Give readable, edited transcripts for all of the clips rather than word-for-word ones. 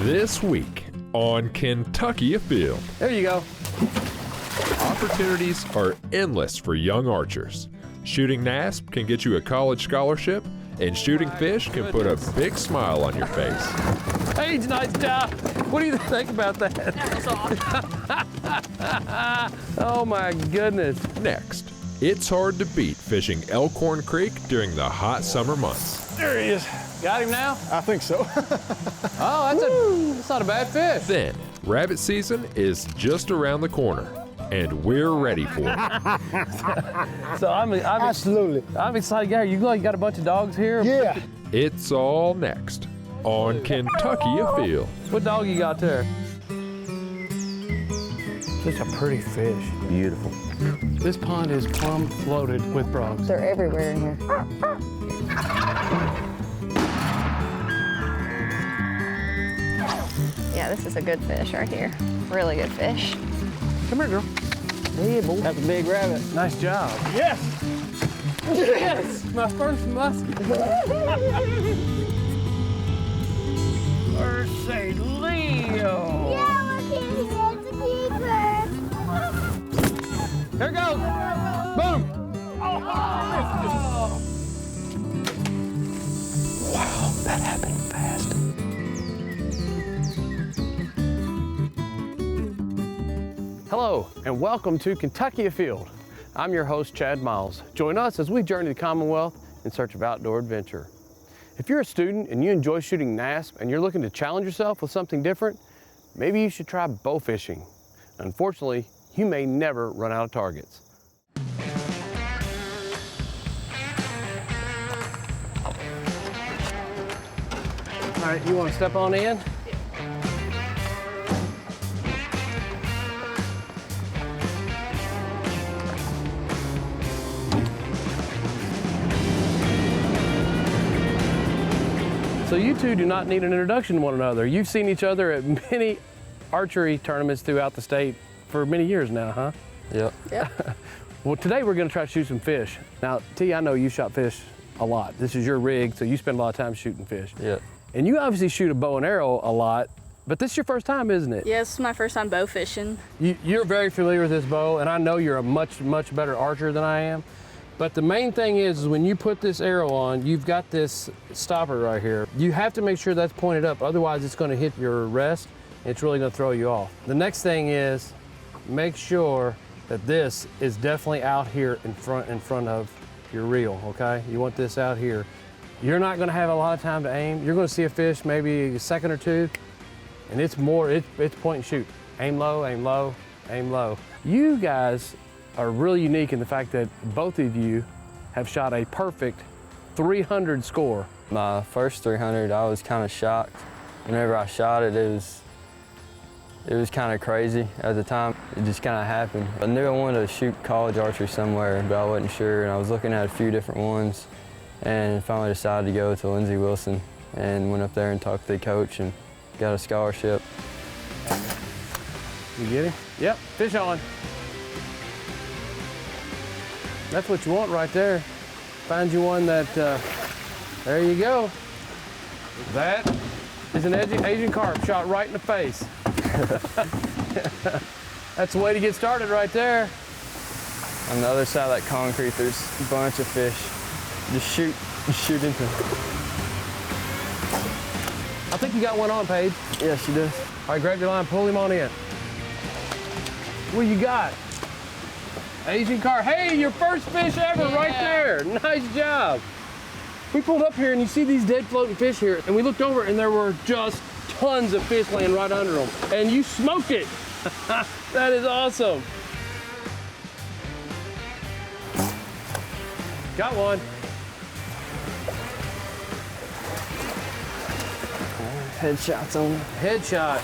This week on Kentucky Afield. There you go. Opportunities are endless for young archers. Shooting NASP can get you a college scholarship, and shooting fish can put a big smile on your face. Hey, nice job. What do you think about that? That was awesome. Oh my goodness. Next, it's hard to beat fishing Elkhorn Creek during the hot summer months. There he is. Got him now? I think so. Oh, that's not a bad fish. Then, rabbit season is just around the corner, and we're ready for it. So I'm Absolutely. excited. Yeah, you got a bunch of dogs here? Yeah. It's all next on Kentucky Afield. What dog you got there? Such a pretty fish. Beautiful. This pond is plumb loaded with frogs. They're everywhere in here. Yeah, this is a good fish right here. Really good fish. Come here, girl. Yeah, boy. That's a big rabbit. Nice job. Yes! Yes! My first muskie. Mercy Leo. Yeah, look at it, it's a keeper. Here it goes. Boom. Wow, that happened fast. Hello, and welcome to Kentucky Afield. I'm your host, Chad Miles. Join us as we journey the Commonwealth in search of outdoor adventure. If you're a student and you enjoy shooting NASP and you're looking to challenge yourself with something different, maybe you should try bow fishing. Unfortunately, you may never run out of targets. All right, you want to step on in? So you two do not need an introduction to one another. You've seen each other at many archery tournaments throughout the state for many years now, huh? Yep. Well, today we're gonna try to shoot some fish. Now, T, I know you shot fish a lot. This is your rig, so you spend a lot of time shooting fish. Yep. And you obviously shoot a bow and arrow a lot, but this is your first time, isn't it? Yeah, this is my first time bow fishing. You're very familiar with this bow, and I know you're a much, much better archer than I am. But the main thing is when you put this arrow on, you've got this stopper right here. You have to make sure that's pointed up, otherwise it's gonna hit your rest, and it's really gonna throw you off. The next thing is make sure that this is definitely out here in front of your reel, okay? You want this out here. You're not gonna have a lot of time to aim. You're gonna see a fish maybe a second or two, and it's point and shoot. Aim low, aim low, aim low. You guys are really unique in the fact that both of you have shot a perfect 300 score. My first 300, I was kind of shocked. Whenever I shot it, it was kind of crazy at the time. It just kind of happened. I knew I wanted to shoot college archery somewhere, but I wasn't sure, and I was looking at a few different ones, and finally decided to go to Lindsey Wilson, and went up there and talked to the coach and got a scholarship. You get him? Yep, fish on. That's what you want right there. Find you one that, there you go. That is an Asian carp shot right in the face. That's the way to get started right there. On the other side of that concrete, there's a bunch of fish. Just shoot into them. I think you got one on, Paige. Yeah, she does. All right, grab your line, pull him on in. What you got? Asian carp. Hey, your first fish ever right there. Nice job. We pulled up here and you see these dead floating fish here, and we looked over and there were just tons of fish laying right under them. And you smoked it. That is awesome. Got one. Headshots on it. Headshot.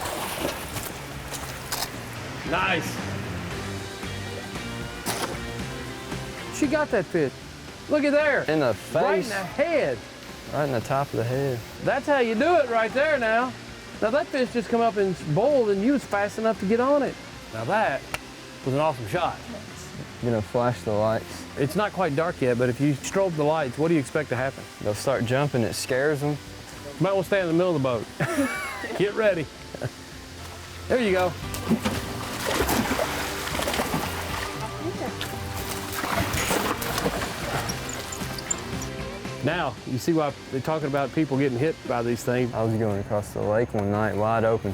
Nice. She got that fish. Look at there. In the Right in face. the head. Right in the top of the head. That's how you do it right there now. Now that fish just come up and boiled and you was fast enough to get on it. Now that was an awesome shot. Gonna flash the lights. It's not quite dark yet, but if you strobe the lights, what do you expect to happen? They'll start jumping, it scares them. You might want to stay in the middle of the boat. Get ready. There you go. Now, you see why they're talking about people getting hit by these things. I was going across the lake one night, wide open.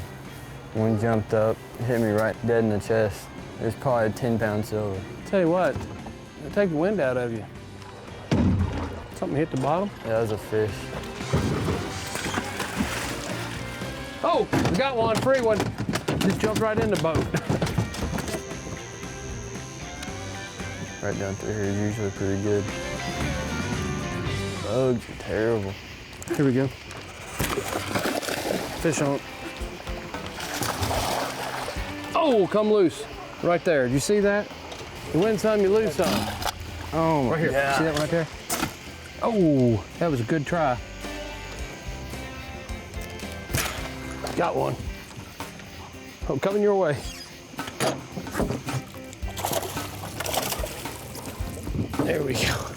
One jumped up, hit me right dead in the chest. It was probably a 10-pound silver. Tell you what, it'll take the wind out of you. Something hit the bottom. Yeah, that was a fish. Oh, we got one, free one. Just jumped right in the boat. Right down through here is usually pretty good. Bugs are terrible. Here we go. Fish on. Oh, come loose. Right there. Did you see that? You win some, you lose some. Oh, my Right here. God. See that right there? Oh, that was a good try. Got one. Oh, coming your way. There we go.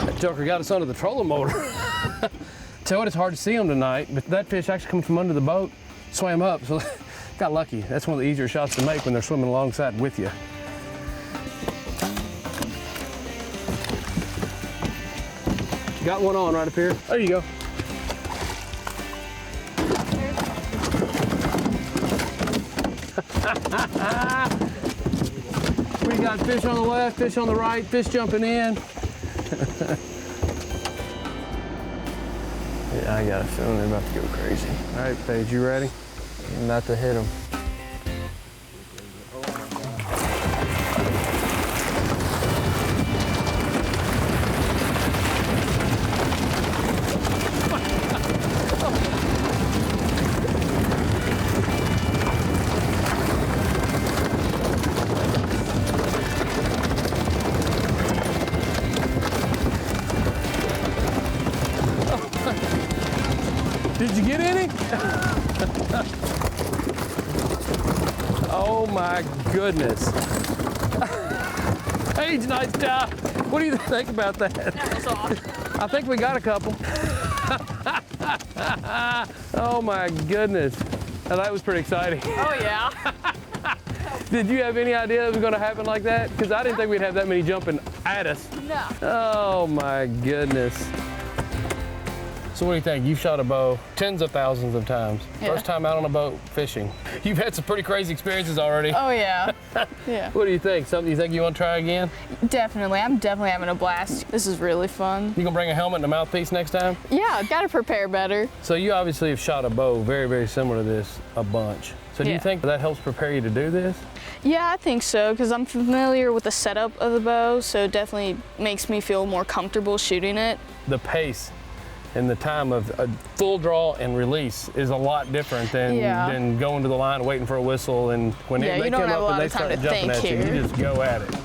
That joker got us under the trolling motor. Tell it, it's hard to see them tonight, but that fish actually comes from under the boat, swam up, so got lucky. That's one of the easier shots to make when they're swimming alongside with you. Got one on right up here. There you go. We got fish on the left, fish on the right, fish jumping in. Yeah, I got a feeling they're about to go crazy. All right, Paige, you ready? I'm about to hit them. Did you get any? Oh my goodness. Paige, nice job. What do you think about that? That was awesome. I think we got a couple. Oh my goodness. Now, that was pretty exciting. Oh yeah. Did you have any idea it was going to happen like that? Because I didn't think we'd have that many jumping at us. No. Oh my goodness. So what do you think? You've shot a bow tens of thousands of times. Yeah. First time out on a boat fishing. You've had some pretty crazy experiences already. Oh yeah. Yeah. What do you think? Something you think you want to try again? Definitely. I'm definitely having a blast. This is really fun. You gonna bring a helmet and a mouthpiece next time? Yeah, I've got to prepare better. So you obviously have shot a bow very, very similar to this a bunch. So do you Yeah. think that helps prepare you to do this? Yeah, I think so, because I'm familiar with the setup of the bow, so it definitely makes me feel more comfortable shooting it. The pace and the time of a full draw and release is a lot different than, Yeah. than going to the line and waiting for a whistle, and when Yeah, they you don't come have a up and lot they of time start to jumping think at you, here. you just go at it.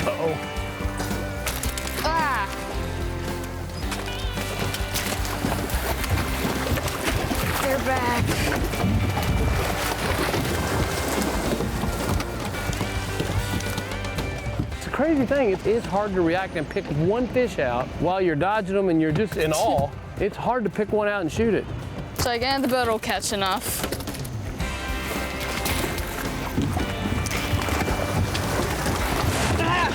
Uh-oh. Ah! They're back. It's a crazy thing. It is hard to react and pick one fish out while you're dodging them and you're just in awe. It's hard to pick one out and shoot it. So again, the boat will catch enough. Ah!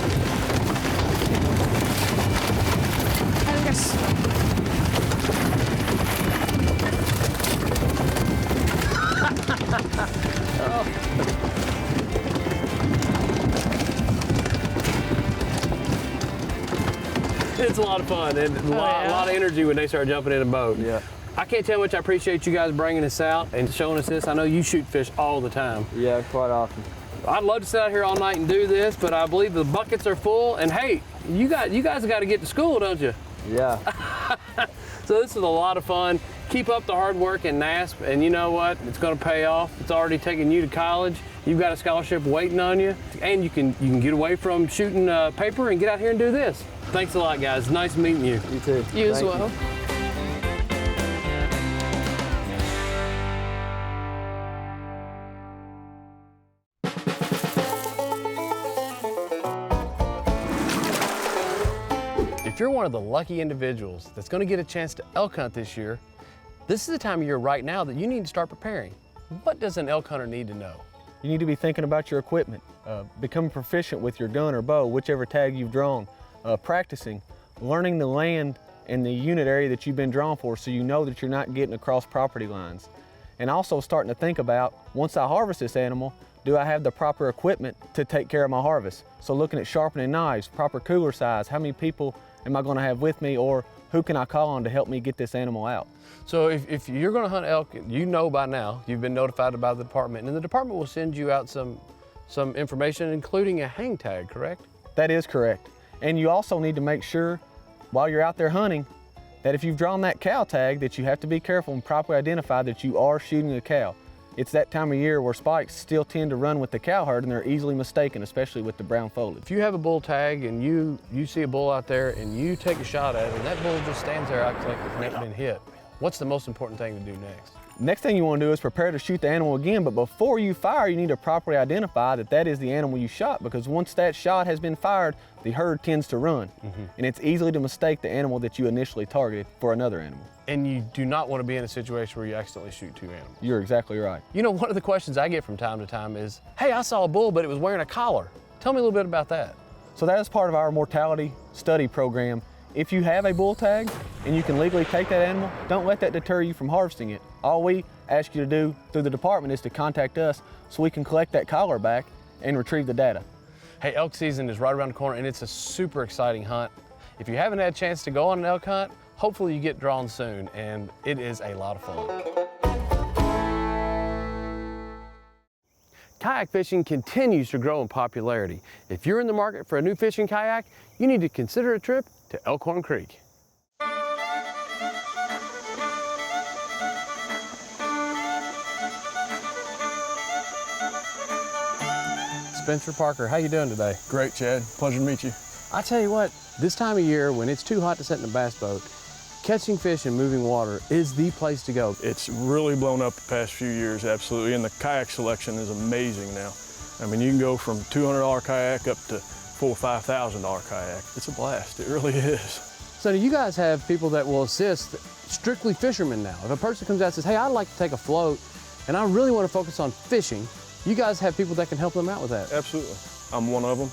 I guess. It's a lot of fun and a lot of energy when they start jumping in a boat. Yeah. I can't tell how much I appreciate you guys bringing us out and showing us this. I know you shoot fish all the time. Yeah, quite often. I'd love to sit out here all night and do this, but I believe the buckets are full. And hey, you guys got to get to school, don't you? Yeah. So this is a lot of fun. Keep up the hard work in NASP, and you know what? It's going to pay off. It's already taking you to college. You've got a scholarship waiting on you, and you can get away from shooting paper and get out here and do this. Thanks a lot, guys. Nice meeting you. You too. You as Thank well. If If you're one of the lucky individuals that's going to get a chance to elk hunt this year, this is the time of year right now that you need to start preparing. What does an elk hunter need to know? You need to be thinking about your equipment, becoming proficient with your gun or bow, whichever tag you've drawn, practicing, learning the land and the unit area that you've been drawn for so you know that you're not getting across property lines. And also starting to think about, once I harvest this animal, do I have the proper equipment to take care of my harvest? So looking at sharpening knives, proper cooler size, how many people am I going to have with me, or who can I call on to help me get this animal out? So if you're going to hunt elk, you know by now, you've been notified by the department, and the department will send you out some information, including a hang tag, correct? That is correct. And you also need to make sure, while you're out there hunting, that if you've drawn that cow tag, that you have to be careful and properly identify that you are shooting a cow. It's that time of year where spikes still tend to run with the cow herd, and they're easily mistaken, especially with the brown foliage. If you have a bull tag and you see a bull out there and you take a shot at it and that bull just stands there acting like it's never been hit, what's the most important thing to do next? Next thing you want to do is prepare to shoot the animal again, but before you fire, you need to properly identify that that is the animal you shot, because once that shot has been fired, the herd tends to run, and it's easy to mistake the animal that you initially targeted for another animal. And you do not want to be in a situation where you accidentally shoot two animals. You're exactly right. You know, one of the questions I get from time to time is, hey, I saw a bull, but it was wearing a collar. Tell me a little bit about that. So that is part of our mortality study program. If you have a bull tag and you can legally take that animal, don't let that deter you from harvesting it. All we ask you to do through the department is to contact us so we can collect that collar back and retrieve the data. Hey, elk season is right around the corner and it's a super exciting hunt. If you haven't had a chance to go on an elk hunt, hopefully you get drawn soon, and it is a lot of fun. Kayak fishing continues to grow in popularity. If you're in the market for a new fishing kayak, you need to consider a trip to Elkhorn Creek. Spencer Parker, how you doing today? Great, Chad. Pleasure to meet you. I tell you what, this time of year when it's too hot to sit in a bass boat, catching fish in moving water is the place to go. It's really blown up the past few years, absolutely, and the kayak selection is amazing now. I mean, you can go from $200 kayak up to $4,000 or $5,000 kayak. It's a blast, it really is. So do you guys have people that will assist, strictly fishermen now? If a person comes out and says, hey, I'd like to take a float and I really want to focus on fishing, you guys have people that can help them out with that? Absolutely. I'm one of them.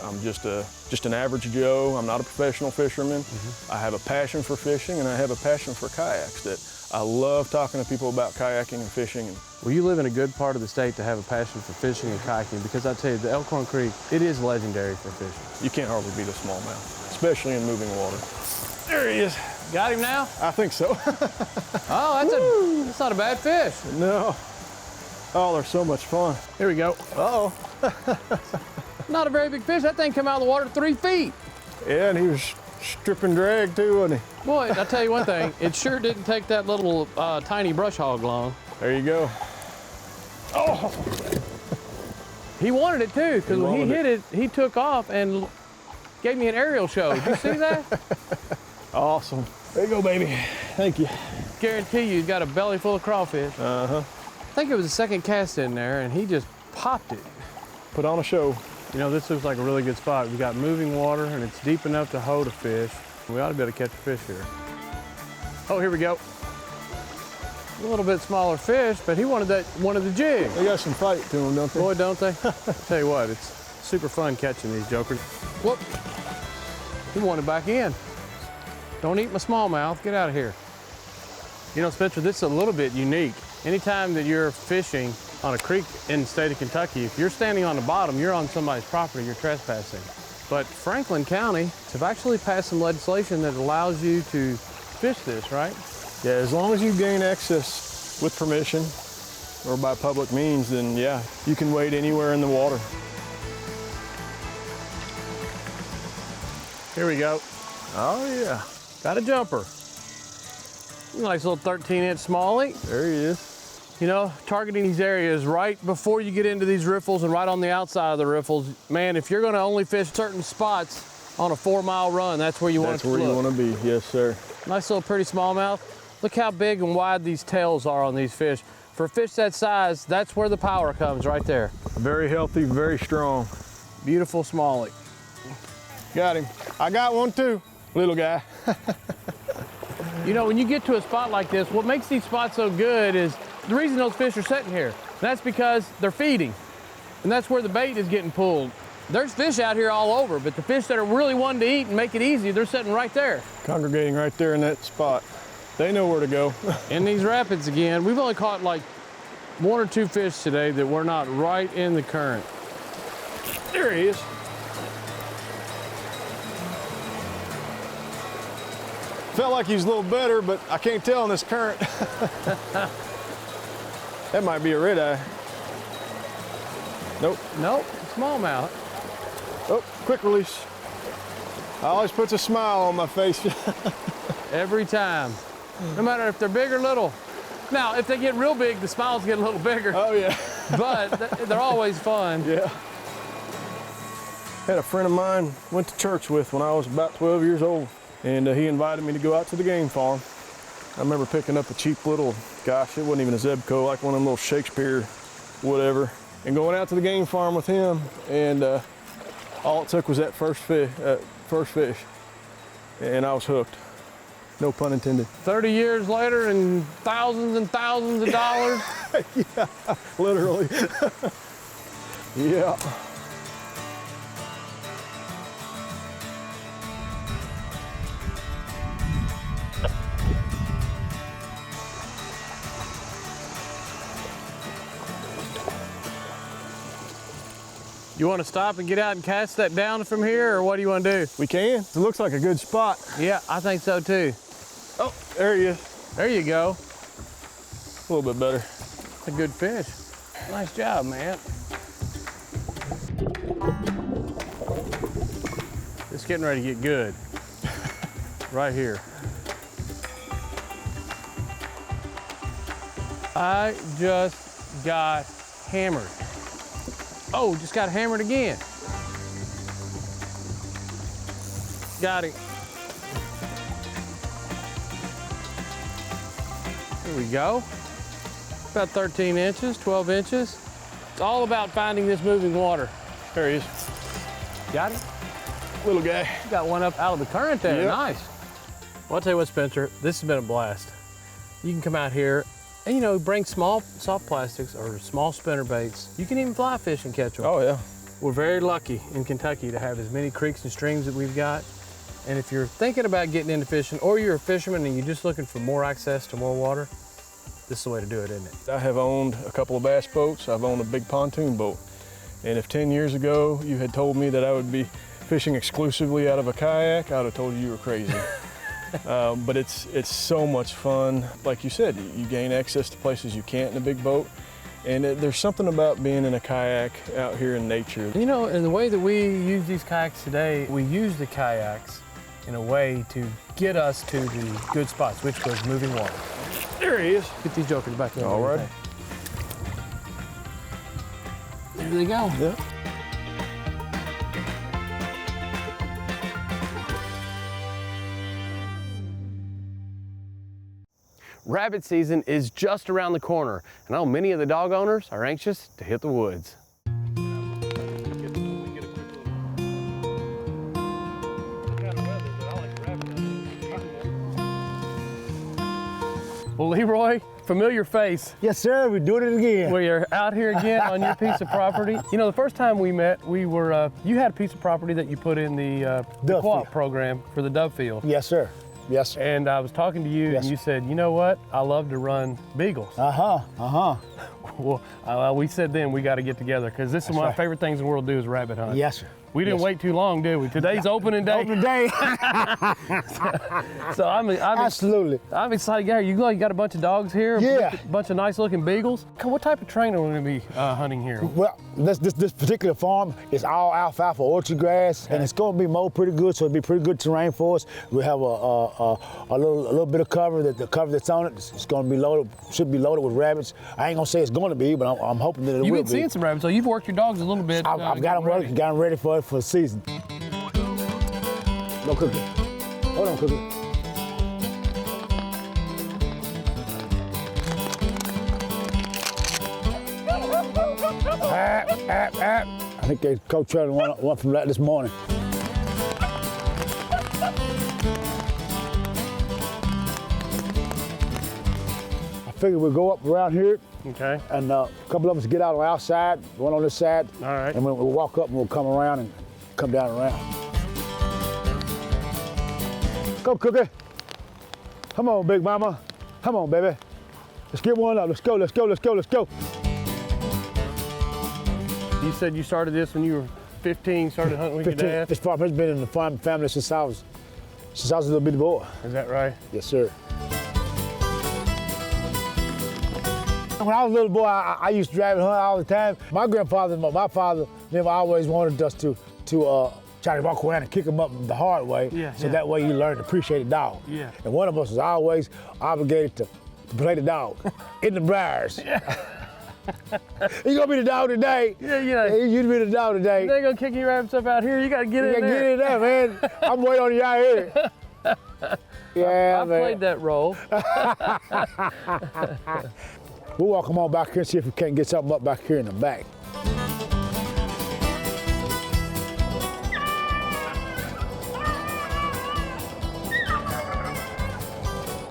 I'm just an average Joe. I'm not a professional fisherman. I have a passion for fishing and I have a passion for kayaks. That I love talking to people about kayaking and fishing. Well, you live in a good part of the state to have a passion for fishing and kayaking, because I tell you, the Elkhorn Creek, it is legendary for fishing. You can't hardly beat a smallmouth, especially in moving water. There he is. Got him now? I think so. Oh, that's not a bad fish. No. Oh, they're so much fun. Here we go. Uh-oh. Not a very big fish. That thing came out of the water 3 feet. Yeah, and he was stripping drag too, wasn't he? Boy, I'll tell you one thing. It sure didn't take that little tiny brush hog long. There you go. Oh! He wanted it too, because when he hit it, he took off and gave me an aerial show. Did you see that? Awesome. There you go, baby. Thank you. Guarantee you, he's got a belly full of crawfish. Uh-huh. I think it was the second cast in there, and he just popped it. Put on a show. You know, this looks like a really good spot. We've got moving water, and it's deep enough to hold a fish. We ought to be able to catch a fish here. Oh, here we go. A little bit smaller fish, but he wanted the jig. They got some fight to them, don't they? Boy, don't they? I'll tell you what, it's super fun catching these jokers. Whoop. He wanted back in. Don't eat my smallmouth. Get out of here. You know, Spencer, this is a little bit unique. Anytime that you're fishing on a creek in the state of Kentucky, if you're standing on the bottom, you're on somebody's property, you're trespassing. But Franklin County have actually passed some legislation that allows you to fish this, right? Yeah, as long as you gain access with permission or by public means, then yeah, you can wade anywhere in the water. Here we go. Oh yeah. Got a jumper. Nice little 13-inch smallie. There he is. You know, targeting these areas right before you get into these riffles and right on the outside of the riffles, man, if you're gonna only fish certain spots on a 4-mile run, that's where you want to look. That's where you want to be, yes sir. Nice little pretty smallmouth. Look how big and wide these tails are on these fish. For a fish that size, that's where the power comes, right there. Very healthy, very strong. Beautiful smallie. Got him. I got one too. Little guy. You know, when you get to a spot like this, what makes these spots so good is the reason those fish are sitting here. That's because they're feeding, and that's where the bait is getting pulled. There's fish out here all over, but the fish that are really wanting to eat and make it easy, they're sitting right there. Congregating right there in that spot. They know where to go. In these rapids again, we've only caught like 1 or 2 fish today that were not right in the current. There he is. Felt like he was a little better, but I can't tell in this current. That might be a red eye. Nope. Nope, smallmouth. Oh, quick release. Always puts a smile on my face. Every time. No matter if they're big or little. Now, if they get real big, the smiles get a little bigger. Oh, yeah. But they're always fun. Yeah. Had a friend of mine went to church with when I was about 12 years old, and he invited me to go out to the game farm. I remember picking up a cheap little, gosh, it wasn't even a Zebco, like one of them little Shakespeare, whatever, and going out to the game farm with him, and all it took was that first fish, and I was hooked. No pun intended. 30 years later and thousands of dollars. Yeah, literally. Yeah. You want to stop and get out and cast that down from here, or what do you want to do? We can. It looks like a good spot. Yeah, I think so too. Oh, there he is. There you go. A little bit better. That's a good fish. Nice job, man. It's getting ready to get good. Right here. I just got hammered. Oh, just got hammered again. Got him. Here we go. About 13 inches, 12 inches. It's all about finding this moving water. There he is. Got it? Little guy. You got one up out of the current there, Yep. Nice. Well, I'll tell you what, Spencer, this has been a blast. You can come out here and, you know, bring small soft plastics or small spinner baits. You can even fly fish and catch them. Oh, yeah. We're very lucky in Kentucky to have as many creeks and streams that we've got. And if you're thinking about getting into fishing, or you're a fisherman and you're just looking for more access to more water, this is the way to do it, isn't it? I have owned a couple of bass boats. I've owned a big pontoon boat. And if 10 years ago you had told me that I would be fishing exclusively out of a kayak, I'd have told you were crazy. But it's so much fun. Like you said, you gain access to places you can't in a big boat. And there's something about being in a kayak out here in nature. You know, in the way that we use these kayaks today, we use the kayaks in a way to get us to the good spots, which was moving water. There he is. Get these jokers back in. All right. There they go. Yeah. Rabbit season is just around the corner, and I know many of the dog owners are anxious to hit the woods. Well, Leroy, familiar face. Yes, sir. We're doing it again. We are out here again on your piece of property. You know, the first time we met, we were, you had a piece of property that you put in the Dove co-op field. program for the dove field. Yes, sir. Yes, sir. And I was talking to you, Yes. and you said, you know what? I love to run beagles. Well, we said then we got to get together, because this is one of my favorite things in the world to do is rabbit hunt. Yes, sir. We didn't wait too long, did we? Today's opening day. Open day. So Absolutely. I'm excited. Gary, you got a bunch of dogs here? Yeah. A bunch of nice looking beagles? What type of terrain are we going to be hunting here? Well, this particular farm is all alfalfa orchard grass, and it's going to be mowed pretty good, so it'll be pretty good terrain for us. We have a little bit of cover. The cover that's on it, it's going to be loaded, should be loaded with rabbits. I ain't gonna say it's going to be, but I'm hoping that it will be. You've been seeing some rabbits, so you've worked your dogs a little bit. I've got them ready for the season. No cooking. Hold on, cooking. I think they Coach Trevor won from that this morning. figure we'll go up around here, Okay. and a couple of us get out on the outside, one on this side, All right. and we'll walk up and we'll come around and come down around. Go, Cookie. Come on, big mama. Come on, baby. Let's get one up. Let's go, let's go, let's go, let's go. You said you started this when you were 15, started hunting with your dad? This farm has been in the farm family since I was a little bitty boy. Is that right? Yes, sir. When I was a little boy, I used to drive and hunt all the time. My grandfather and my father never always wanted us to try to walk around and kick them up the hard way. Yeah, so yeah. that way you learn to appreciate the dog. Yeah. And one of us was always obligated to play the dog in the briars. You gonna be the dog today? Yeah. You be the dog today. They gonna kick your rabbits up out here. You gotta get in there. Get in there, man. I'm waiting on you out here. Yeah, I man. played that role. We'll walk them on back here and see if we can't get something up back here in the back.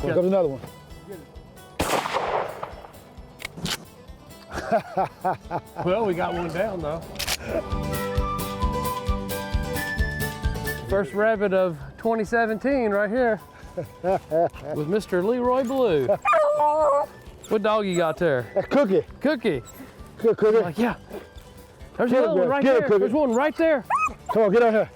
Here comes another one. Well, we got one down though. First rabbit of 2017 right here with Mr. Leroy Blue. What dog you got there? That's Cookie. Cookie. Good, Cookie. Like, yeah. There's Get another it, one right get it, there. Cookie. There's one right there. Come on, get on here.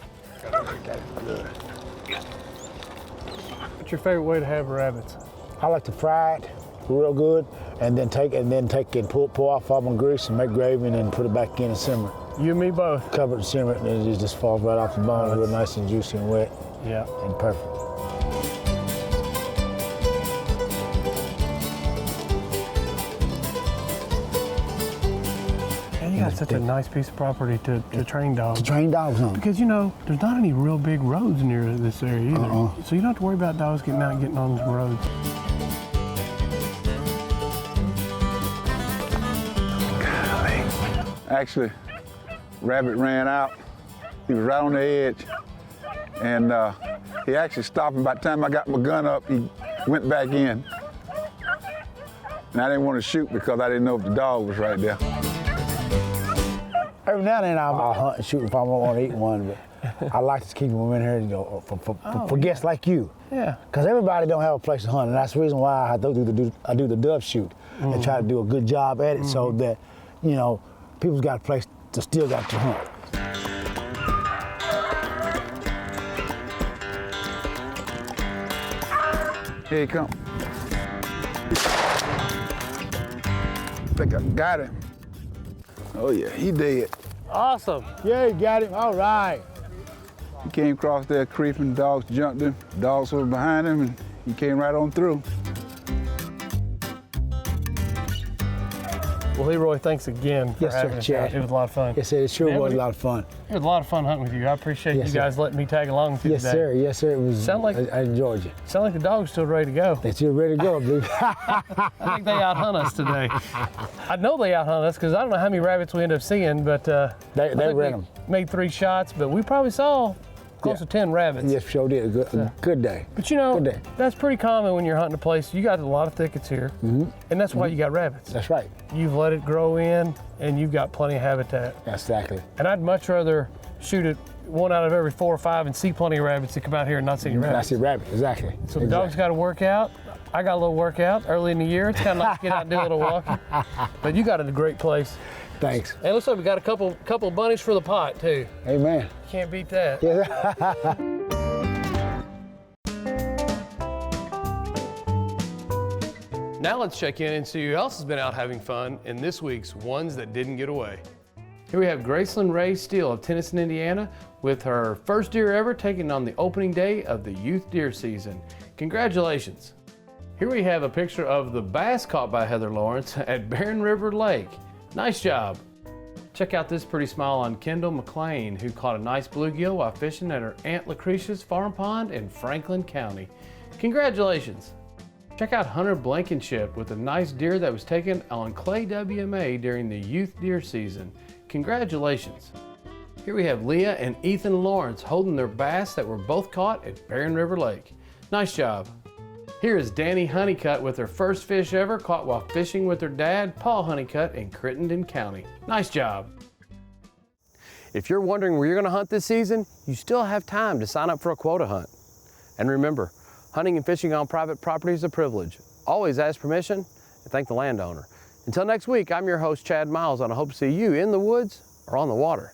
What's your favorite way to have rabbits? I like to fry it real good, and then take and pour off all my grease and make gravy, and then put it back in and simmer. You and me both. Cover it and simmer it, and it just falls right off the bone, real nice and juicy and wet Yeah. and perfect. And you got such a nice piece of property to train dogs. To train dogs on. Because, you know, there's not any real big roads near this area either. So you don't have to worry about dogs getting out and getting on the roads. Actually, rabbit ran out. He was right on the edge. And he actually stopped, and by the time I got my gun up, he went back in. And I didn't want to shoot because I didn't know if the dog was right there. Every now and then I'll hunt and shoot if I want to eat one, but I like to keep them in here, you know, for guests like you. Yeah. Because everybody don't have a place to hunt, and that's the reason why I do the dove shoot and try to do a good job at it, so that, you know, people's got a place to still got to hunt. Here he come. I think I got him. Oh yeah, he dead. Awesome. Yeah, you got him. All right. He came across there creeping, dogs jumped him. Dogs were behind him, and he came right on through. Well, Leroy, thanks again for Yes, sir, having us Chad. out. It was a lot of fun. Yes, sir, it sure was a lot of fun. It was a lot of fun hunting with you. I appreciate Yes, you sir. guys letting me tag along with you Yes, today. sir. Yes, sir. It was. Sound like- I enjoyed you. Sound like the dog's still ready to go. That you're ready to go, I believe. I think they out-hunt us today. I know they out-hunt us because I don't know how many rabbits we end up seeing, but They I think ran we them. made 3 shots, but we probably saw close to 10 rabbits. Yes, sure did. A good day. But you know, Good day. that's pretty common when you're hunting a place. You got a lot of thickets here, and that's why you got rabbits. That's right. You've let it grow in, and you've got plenty of habitat. Exactly. And I'd much rather shoot it 1 out of every 4 or 5 and see plenty of rabbits than come out here and not see any I rabbits. see rabbit. Exactly. So the dog's got to work out. I got a little workout early in the year. It's kind of nice to get out and do a little walking. But you got it in a great place. Thanks. And it looks like we got a couple bunnies for the pot too. Amen. Can't beat that. Yeah. Now let's check in and see who else has been out having fun in this week's Ones That Didn't Get Away. Here we have Graceland Ray Steele of Tennyson, Indiana, with her first deer ever taken on the opening day of the youth deer season. Congratulations. Here we have a picture of the bass caught by Heather Lawrence at Barren River Lake. Nice job. Check out this pretty smile on Kendall McLean, who caught a nice bluegill while fishing at her Aunt Lucretia's farm pond in Franklin County. Congratulations. Check out Hunter Blankenship with a nice deer that was taken on Clay WMA during the youth deer season. Congratulations. Here we have Leah and Ethan Lawrence holding their bass that were both caught at Barren River Lake. Nice job. Here is Danny Honeycutt with her first fish ever caught while fishing with her dad, Paul Honeycutt, in Crittenden County. Nice job. If you're wondering where you're going to hunt this season, you still have time to sign up for a quota hunt. And remember, hunting and fishing on private property is a privilege. Always ask permission and thank the landowner. Until next week, I'm your host, Chad Miles, and I hope to see you in the woods or on the water.